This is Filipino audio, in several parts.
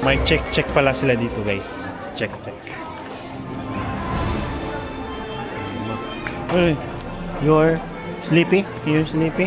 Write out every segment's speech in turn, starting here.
May check pala sila dito, guys. Check. Hey, you're sleepy? You sleepy?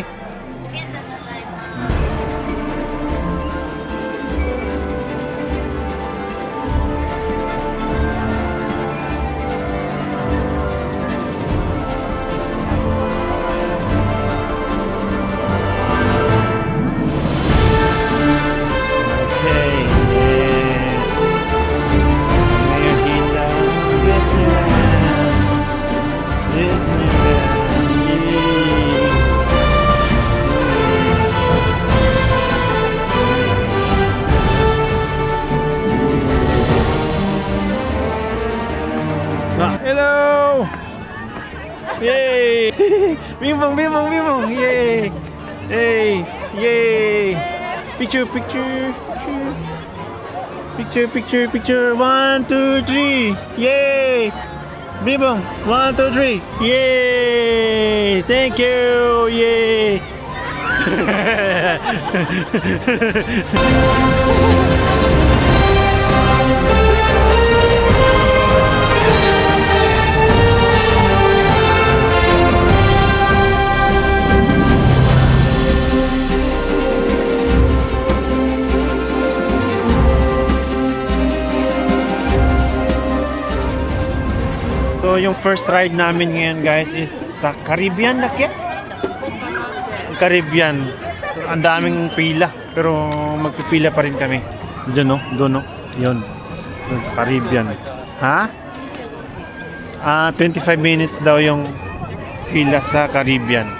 Hello! Yay! Bing bong! Yay! Hey! Yay! Picture! 1, 2, 3! Yay! Bing bong! 1, 2, 3! Yay! Thank you! Yay! So yung first ride namin ngayon, guys, is sa Caribbean na kaya? Caribbean. Ang daming pila, pero magpipila pa rin kami. Doon no? Yun sa Caribbean. Ha? 25 minutes daw yung pila sa Caribbean.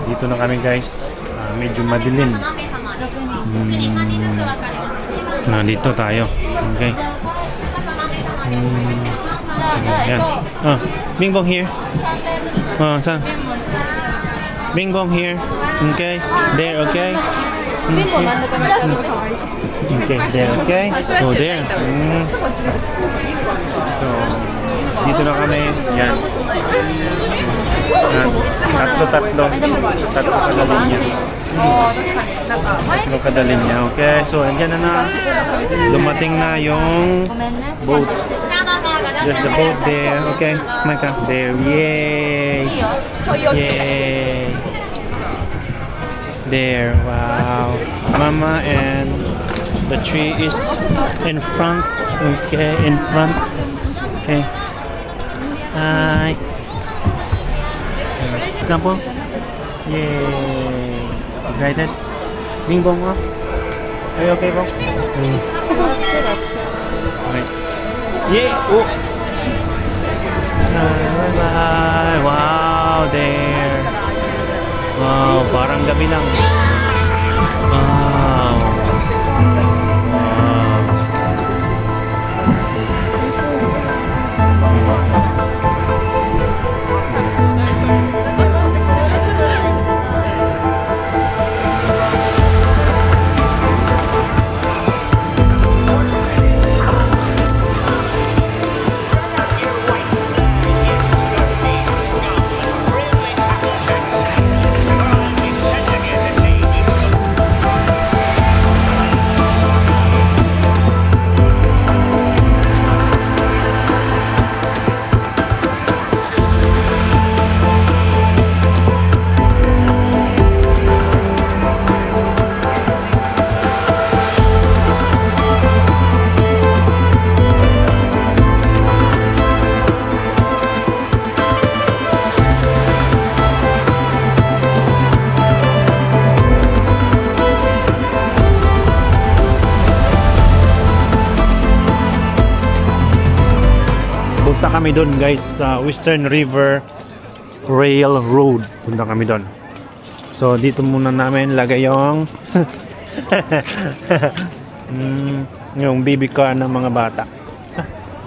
Dito na kami, guys. Medyo madilim. Dito tayo. Okay. Yan. Bing bong here. Saan? Bing bong here. Okay. There, okay. Okay, there, okay. So there. So dito na kami. Yan. Tatlo kada linya. Okay, so andyan na dumating na yung boat. There's the boat there. Okay, Micah, there. Yay! There, wow. Mama and the tree is in front. Okay, in front. Okay. Hi. Example. Yay! Excited? Bing bong mo? Are you okay, bong? Okay. Yay! Oh! Bye-bye! Wow! There! Wow! Parang gabi lang. Wow! Punta kami doon, guys, sa Western River Railroad. Punta kami doon. So dito muna namin lagay yung yung baby car ng mga bata.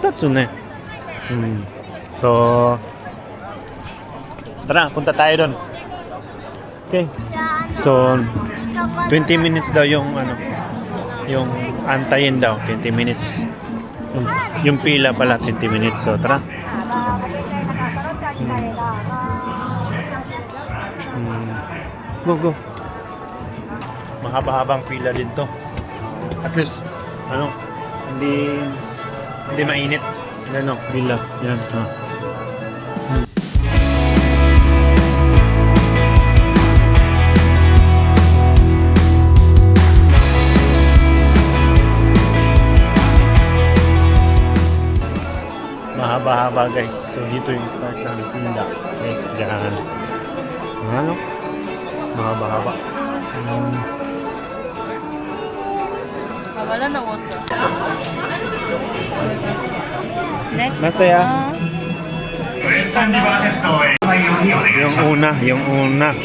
Tatsune. So tara, punta tayo doon. Okay. So 20 minutes daw yung yung antayin daw, 20 minutes. Yung pila pala 20 minutes. So tara. Go, go. Mahaba-habang pila din to. At least, ano, hindi mainit. Ano, pila. Yan, ha. Mahaba-haba guys. So dito yung start ng pila. Okay, dyan. Ano? Mahaba-haba. Wala na water. Next. Masaya. Yung unang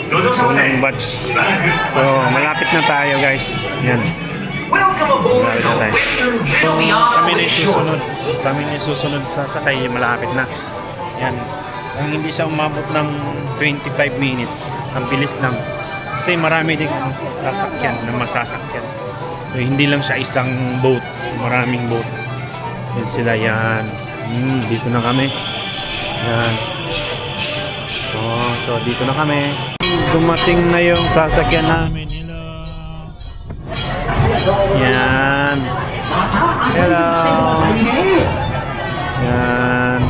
batch. So malapit na tayo guys. Yan. Malapit na tayo. So, kami na yung susunod. Sa amin yung susunod sa sakay, malapit na. Yan. Kung hindi siya umabot ng 25 minutes, ang bilis lang. Kasi marami din sasakyan na masasakyan. So, hindi lang siya isang boat, maraming boat. Yan sila yan. Dito na kami. Yan. So dito na kami. Dumating na yung sasakyan namin. Yan. Hello. Yan.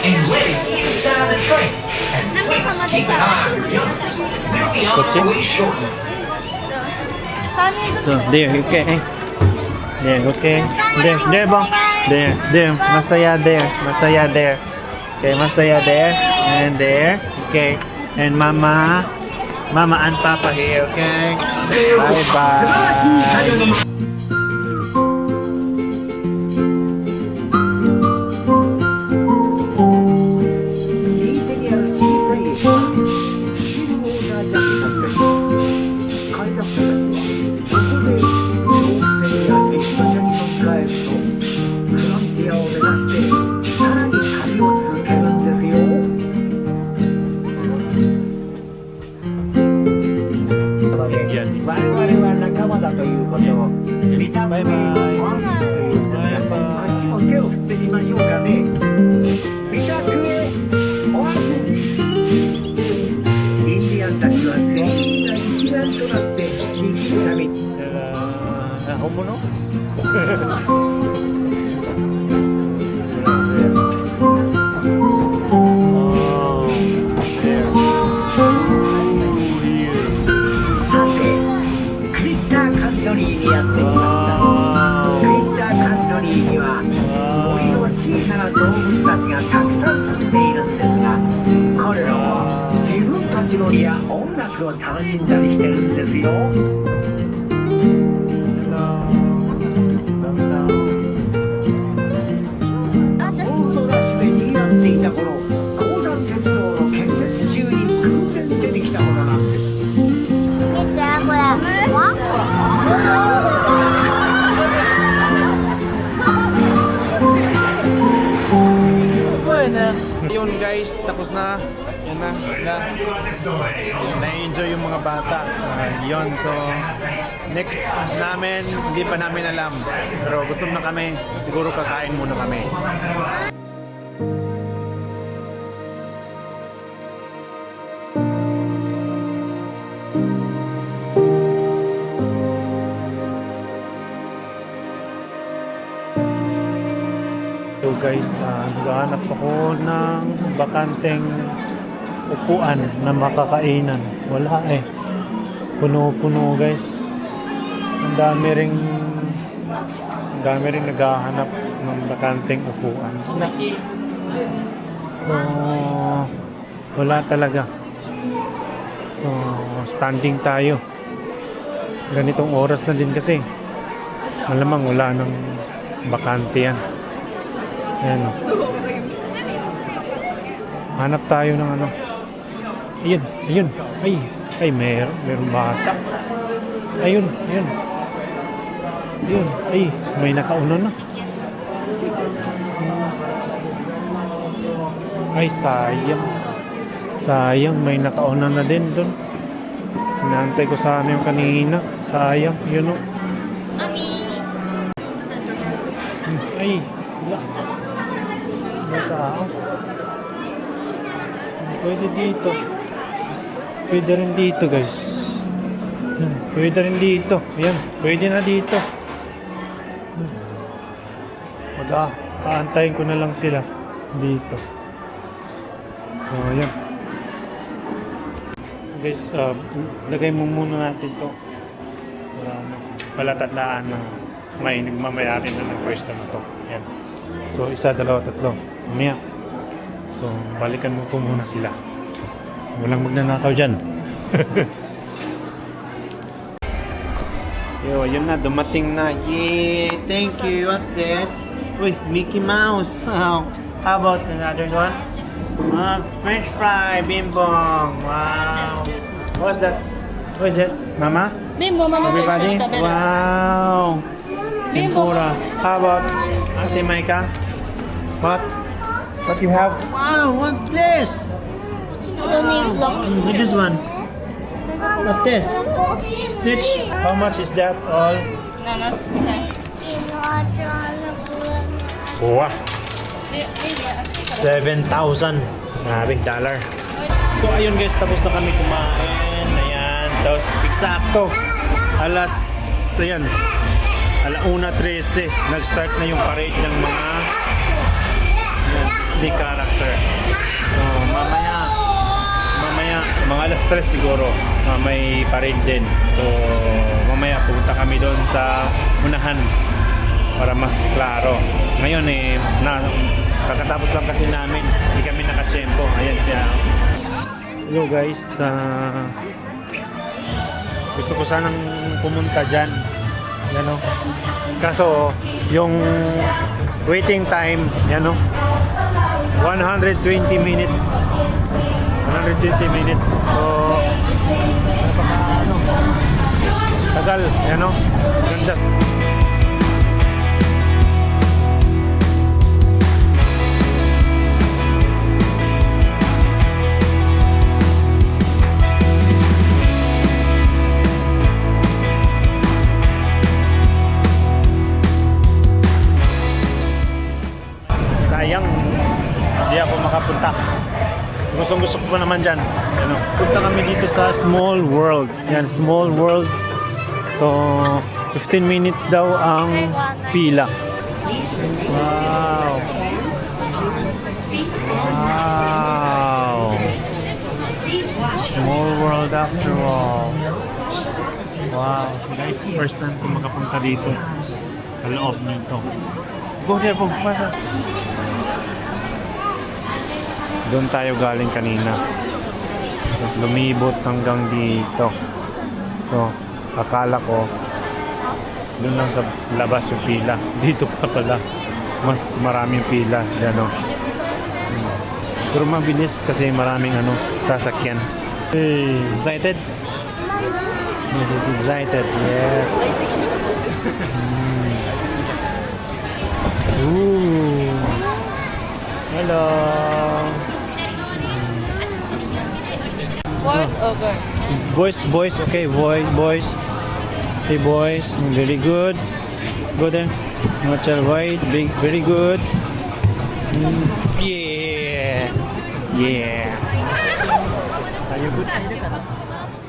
And ladies inside the train. And please keep an eye on your youngers. We'll be on our way shortly. So, there, okay. There, okay. There, bang. There. Masaya there. Masaya there. Okay, masaya there. And there. Okay. And Mama and Papa here, okay? Bye-bye. Homono? Yun guys, tapos na. Yan na. Na-enjoy yung mga bata. Yun, so next namin, hindi pa namin alam. Pero gutom na kami. Siguro kakain muna kami. So guys, naghahanap ako ng bakanteng upuan na makakainan. Wala eh. Puno-puno guys. Ang dami ring naghahanap ng bakanteng upuan. So, wala talaga. So, standing tayo. Ganitong oras na din kasi. Malamang wala ng bakante yan. Ayan. Hanap tayo ng ano. Ayun. Ay, meron bata. Ayun. Ay, may nakauna na. Ay, sayang. Sayang, may nakauna na din doon. Inaantay ko sana yung kanina. Sayang, yun o. Ay, wala. may tao. Pwede dito. Pwede rin dito, guys. Yan, pwede rin dito. Ayan, pwede na dito. Aantayin ko na lang sila dito. So, ayan. Guys, lagay mo muna natin to. Palatandaan na may nagmamayari na ng pwesto na to. Ayan. So, 1, 2, 3. Mamaya. So, balikan mo po muna sila. So, walang magnanakaw dyan. Yo, yun na. Dumating na. Yay! Thank you. What's this? Uy, Mickey Mouse. Wow. How about another one? French fry. Bimbong. Wow. What's that? What is it? Mama? Bimbo, mama to Everybody? iso tabi. Wow. Tempura. How about Ate Maika? What? What you have? Wow, what's this? What's this one? What's this? Stitch. How much is that all? Nanas. Wow. 7,000. Grabe, dollar. So ayun guys, tapos na kami kumain. Ayan, tapos eksakto. Ayan. 1:13. Nag-start na yung parade ng mga Disney character. So mamaya, mga 3:00 siguro, may parade din. So mamaya pupunta kami doon sa unahan para mas klaro. Ngayon kakatapos lang kasi namin, hindi kami nakatsyempo. Ayan siya. Hello guys, gusto ko sanang pumunta dyan. Yan o. Kaso, yung waiting time, yan o. 120 minutes. 120 minutes. So, tagal. Yan o. Ganda. Sayang, hindi ako makapunta. Gusto ko pa naman dyan. Ano, punta kami dito sa Small World. Yan, Small World. So, 15 minutes daw ang pila. Wow. Wow. Small World after all. Wow. So guys, first time ko makapunta dito. Sa loob nito. Go there, go. Pasa. Doon tayo galing kanina. Tapos lumibot hanggang dito. So, akala ko doon lang sa labas yung pila. Dito pa pala. Mas maraming pila. Yan o. Pero mabilis kasi maraming sasakyan. Hey, excited? Excited, yes. Ooh. Hello. Voice over. Boys, okay, boys. Hey, boys, very good. Go there. Watch out, right, big, very good. Yeah. Are you good?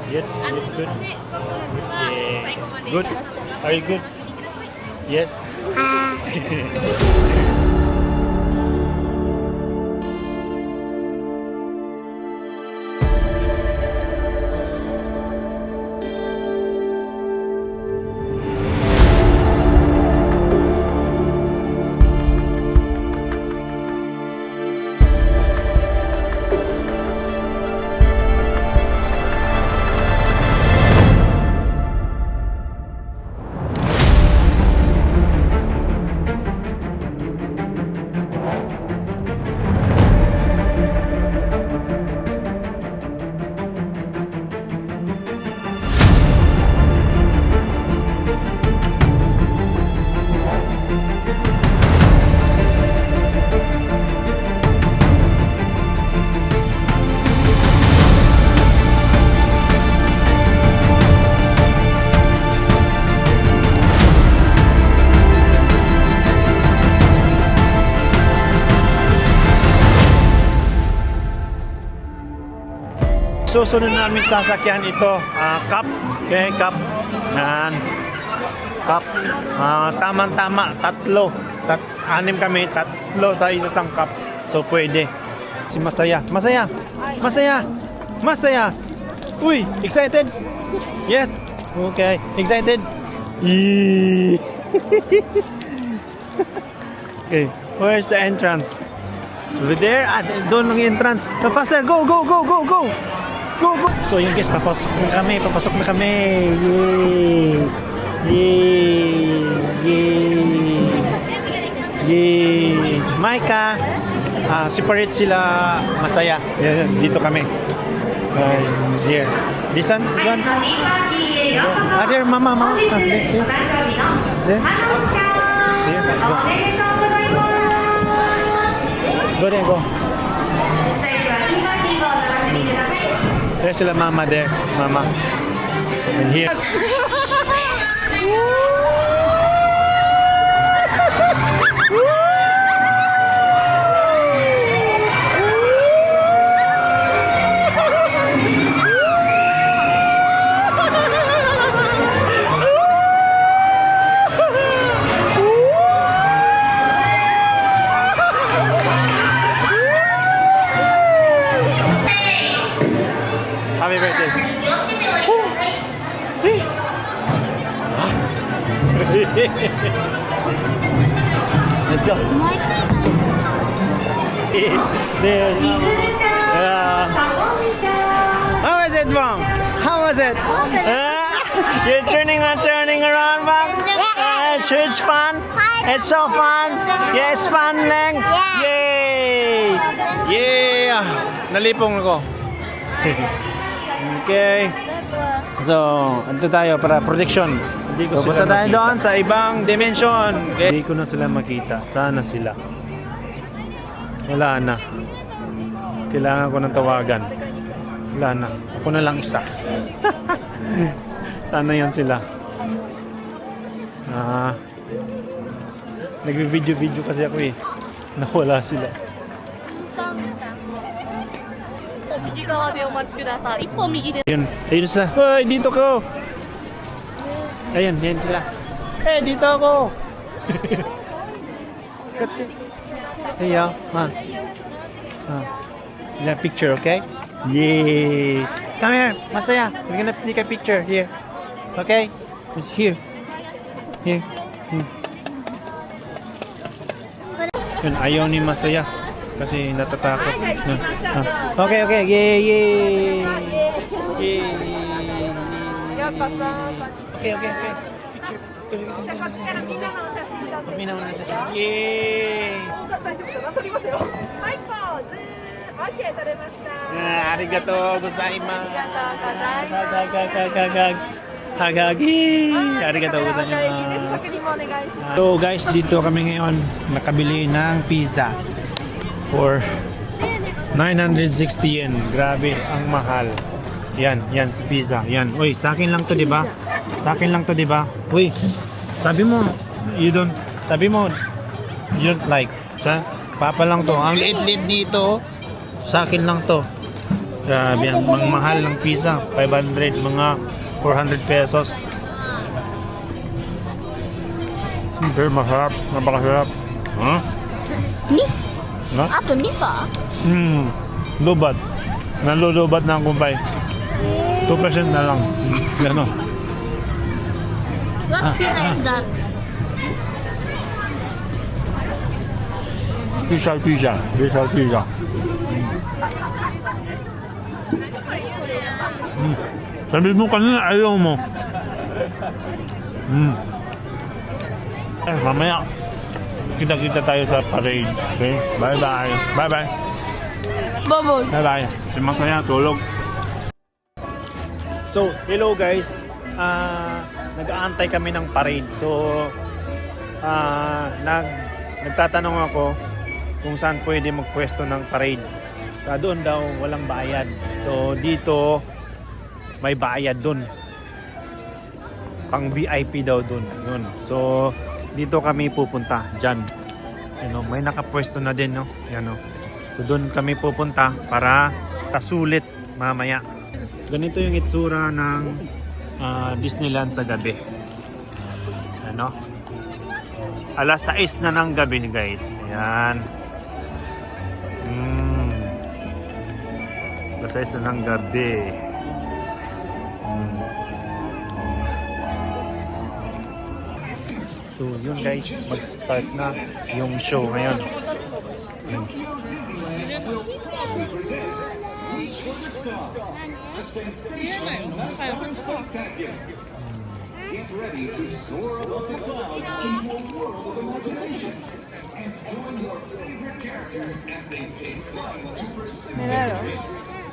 Yes, good. Yeah. Good. Are you good? Yes. Susunod namin sasakyan ito, cup. Okay, cup. Yan. Cup. Tamang-tama, tatlo. Anim kami, tatlo sa isang cup. So, pwede. Si Masaya. Masaya! Masaya! Masaya! Uy! Excited? Yes! Okay. Excited? Yee! Okay. Where's the entrance? Over there? Doon ang entrance. Faster! Go! Go! Go! Go! Go! Go! Go! So yun guys, papasok na kami. Papasok na kami. Yay! Yay! Yay! Yay! Maika! Separate sila. Masaya. Yan, dito kami. Here. This one? This one? There, mama, mama. There. There. There. Go. Go there, go. There sila mama there. Mama. And here. Happy birthday. Let's go. There. How was it, Mom? How was it? You're turning around, Mom? It's fun. It's so fun. Yeah, it's fun, Leng. Yay! Yeah! Nalipong ako. Okay. So, anto tayo para protection. So, punta tayo doon sa ibang dimension. Okay. Hindi ko na sila makita. Sana sila. Wala na. Kailangan ko ng tawagan. Wala na. Ako na lang isa. Sana yan sila. Nagbi-video kasi ako eh. Nawala sila. Ayun, ayun sila. Hoy, dito ko. Ayun, yan sila. Eh, dito ako. Kasi. Hey, picture, okay? Yay! Come here, Masaya. We're gonna take a picture here. Okay? Here. Here. Yun, ayaw ni Masaya. Kasi natatakot. Okay, okay. Yay, yay. Yay. Okay, okay, okay. Picture. Yay. Arigato gozaimasu. Hagagi. Arigato gozaimasu. So guys, dito kami ngayon nakabili ng pizza for 960 yen. Grabe, ang mahal. Yan, yan si pizza. Yan. Uy, sa akin lang to, 'di ba? Sa akin lang to, 'di ba? Uy, sabi mo you don't like. Sa papa lang to. Ang liit-liit nito. Sa akin lang to. Grabe, ang mahal ng pizza. 500, mga 400 pesos. Very masarap. Napakasarap. Huh? Na? Ato nipa. Lubad. Nalulubad na ang kumpay. 2% na lang. Gano'n. What pizza is that? Special pizza. Special pizza. Sabi mo kanina ayaw mo. Mamaya kita-kita tayo sa parade. Okay? Bye-bye. Bye-bye. Bye-bye. Bye-bye. Si Masaya, tulog. So, hello guys. Nag-aantay kami ng parade. So, nagtatanong ako kung saan pwede magpwesto ng parade. Doon daw walang bayad. So, dito may bayad doon. Pang VIP daw doon. Yun. So, dito kami pupunta. Diyan. May nakapwesto na din. No? Yan, no? So, doon kami pupunta para kasulit mamaya. Ganito yung itsura ng Disneyland sa gabi. Ano? Alas 6 na ng gabi guys. Ayan. Alas 6 na ng gabi. So yun guys, mag-start na yung show ngayon. Get ready to soar above the clouds into a world of imagination and join your favorite characters as they take flight to pursue their dreams.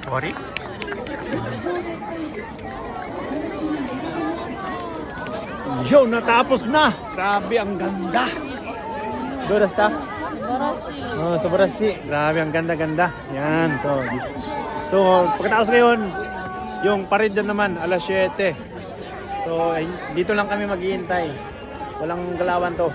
Sorry? Yo, natapos na! Grabe, ang ganda! Doras ta? Oh, Subarashi. Grabe, ang ganda-ganda. Yan, to. So, pagkatapos ngayon, yung parade naman, alas 7. So, dito lang kami maghihintay. Walang galawan to.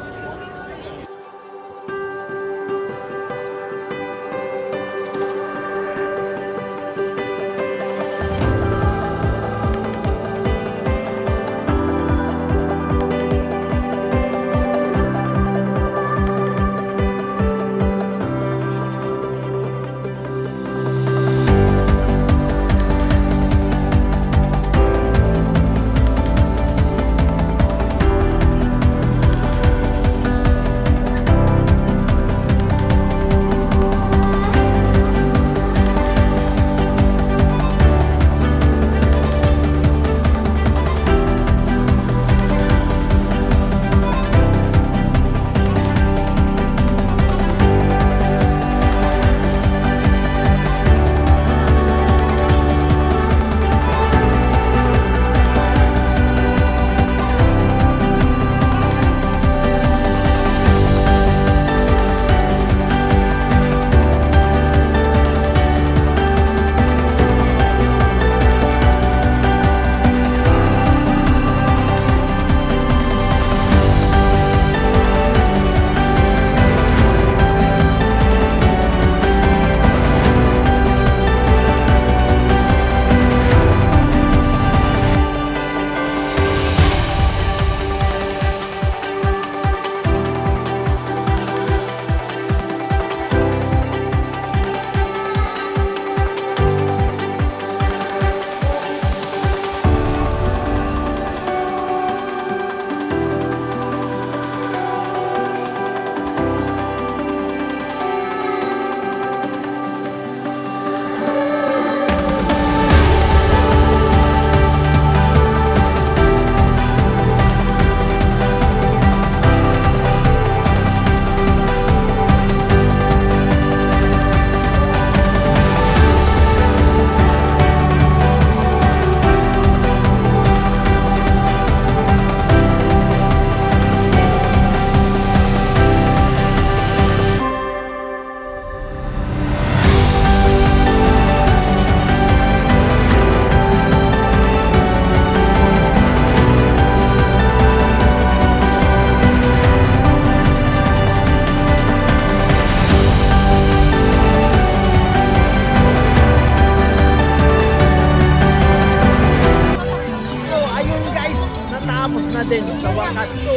natapos na din sa wakas. So,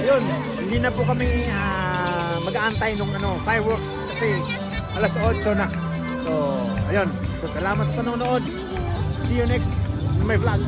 ayun, hindi na po kami mag-aantay nung fireworks kasi alas 8 na. So, ayun. So, salamat sa panonood. See you next in my vlog.